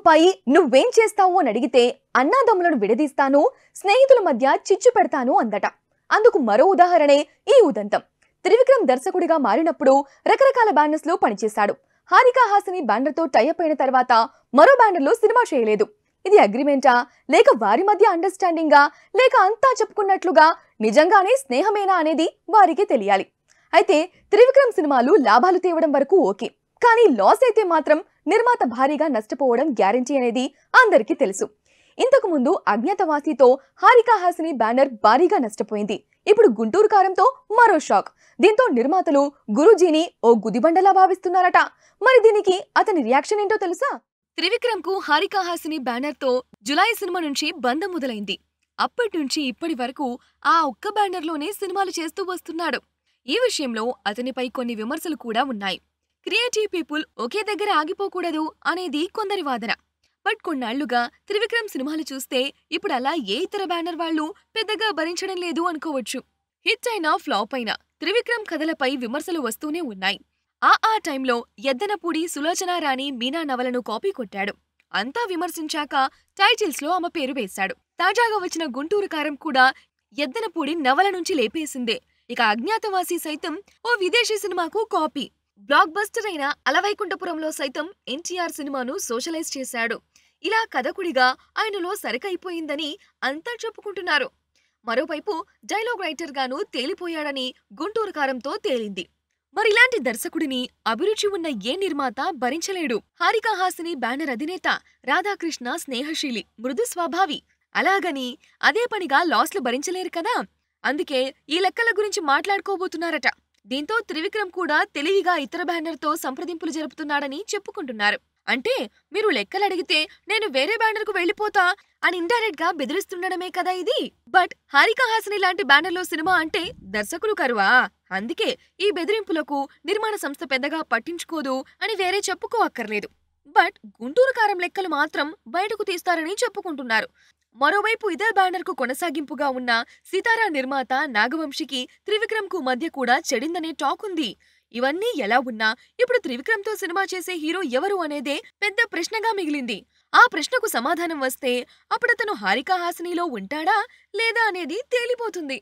రూపాయి నువ్వేం చేస్తావు అని అడిగితే అన్నాదమ్ములను విడదీస్తాను, స్నేహితుల మధ్య చిచ్చు పెడతాను అందట. అందుకు మరో ఉదాహరణే ఈ ఉదంతం. త్రివిక్రమ్ దర్శకుడిగా మారినప్పుడు రకరకాల బ్యానర్స్ లో పనిచేశాడు. హారికా హాసిని బ్యానర్ తో టైఅప్ అయిన తర్వాత మరో బ్యానర్ లో సినిమా చేయలేదు. ఇది అగ్రిమెంటా, లేక వారి మధ్య అండర్స్టాండింగా, లేక అంతా చెప్పుకున్నట్లుగా నిజంగానే స్నేహమేనా అనేది వారికి తెలియాలి. అయితే త్రివిక్రమ్ సినిమాలు లాభాలు తేవడం వరకు ఓకే, కానీ లాస్ అయితే మాత్రం నిర్మాత భారీగా నష్టపోవడం గ్యారెంటీ అనేది అందరికీ తెలుసు. ఇంతకు ముందు అజ్ఞాతవాసితో హారికా హాసిని బ్యానర్ భారీగా నష్టపోయింది. ఇప్పుడు గుంటూరు కారంతో మరో షాక్. దీంతో నిర్మాతలు గురూజీని ఓ గుదిబండలా భావిస్తున్నారట. మరి దీనికి అతని రియాక్షన్ ఏంటో తెలుసా? త్రివిక్రమ్ కు హారికా హాసిని బ్యానర్ తో జులై సినిమా నుంచి బంధం మొదలైంది. అప్పటి నుంచి ఇప్పటి వరకు ఆ ఒక్క బ్యానర్ లోనే సినిమాలు చేస్తూ వస్తున్నాడు. ఈ విషయంలో అతనిపై కొన్ని విమర్శలు కూడా ఉన్నాయి. క్రియేటివ్ పీపుల్ ఒకే దగ్గర ఆగిపోకూడదు అనేది కొందరి వాదన. బట్ కొన్నాళ్లుగా త్రివిక్రమ్ సినిమాలు చూస్తే ఇప్పుడు అలా ఏ ఇతర బ్యానర్ వాళ్ళు పెద్దగా భరించడం లేదు అనుకోవచ్చు. హిట్ అయినా ఫ్లాప్ అయినా త్రివిక్రమ్ కథలపై విమర్శలు వస్తూనే ఉన్నాయి. ఆ టైంలో ఎద్దనపూడి, సులోచనా రాణి, మీనా నవలను కాపీ కొట్టాడు. అంతా విమర్శించాక టైటిల్స్ లో ఆమె పేరు వేశాడు. తాజాగా వచ్చిన గుంటూరు కారం కూడా ఎద్దనపూడి నవల నుంచి లేపేసిందే. ఇక అజ్ఞాతవాసి సైతం ఓ విదేశీ సినిమాకు కాపీ. బ్లాక్ బస్టర్ అయిన అలవైకుంఠపురంలో సైతం ఎన్టీఆర్ సినిమాను సోషలైజ్ చేశాడు. ఇలా కథకుడిగా ఆయనలో సరికైపోయిందని అంతా చెప్పుకుంటున్నారు. మరోవైపు డైలాగ్ రైటర్ గాను తేలిపోయాడని గుంటూరు కారంతో తేలింది. మరిలాంటి దర్శకుడిని అభిరుచి ఉన్న ఏ నిర్మాత భరించలేడు. హారికా హాసిని బ్యానర్ అధినేత రాధాకృష్ణ స్నేహశీలి, మృదు స్వభావి. అలాగని అదే పనిగా లాస్లు భరించలేరు కదా. అందుకే ఈ లెక్కల గురించి మాట్లాడుకోబోతున్నారట. దీంతో త్రివిక్రమ్ కూడా తెలివిగా ఇతర బ్యానర్ తో సంప్రదింపులు జరుపుతున్నాడని చెప్పుకుంటున్నారు. అంటే మీరు లెక్కలడిగితే నేను వేరే బ్యానర్ కు వెళ్లిపోతా అని ఇండైరెక్ట్ గా బెదిరిస్తుండడమే కదా ఇది. బట్ హారికా హాసిని లాంటి బ్యానర్ లో సినిమా అంటే దర్శకులు కరువా? అందుకే ఈ బెదిరింపులకు నిర్మాణ సంస్థ పెద్దగా పట్టించుకోదు అని వేరే చెప్పుకోవక్కర్లేదు. బట్ గుంటూరు కారం లెక్కలు మాత్రం బయటకు తీస్తారని చెప్పుకుంటున్నారు. మరోవైపు ఇదే బ్యానర్ కు కొనసాగింపుగా ఉన్న సితారా నిర్మాత నాగవంశికి త్రివిక్రమ్ కు మధ్య కూడా చెడిందనే టాక్ ఉంది. ఇవన్నీ ఎలా ఉన్నా ఇప్పుడు త్రివిక్రమ్ తో సినిమా చేసే హీరో ఎవరు అనేదే పెద్ద ప్రశ్నగా మిగిలింది. ఆ ప్రశ్నకు సమాధానం వస్తే అప్పుడతను హారికా హాసినిలో ఉంటాడా లేదా అనేది తేలిపోతుంది.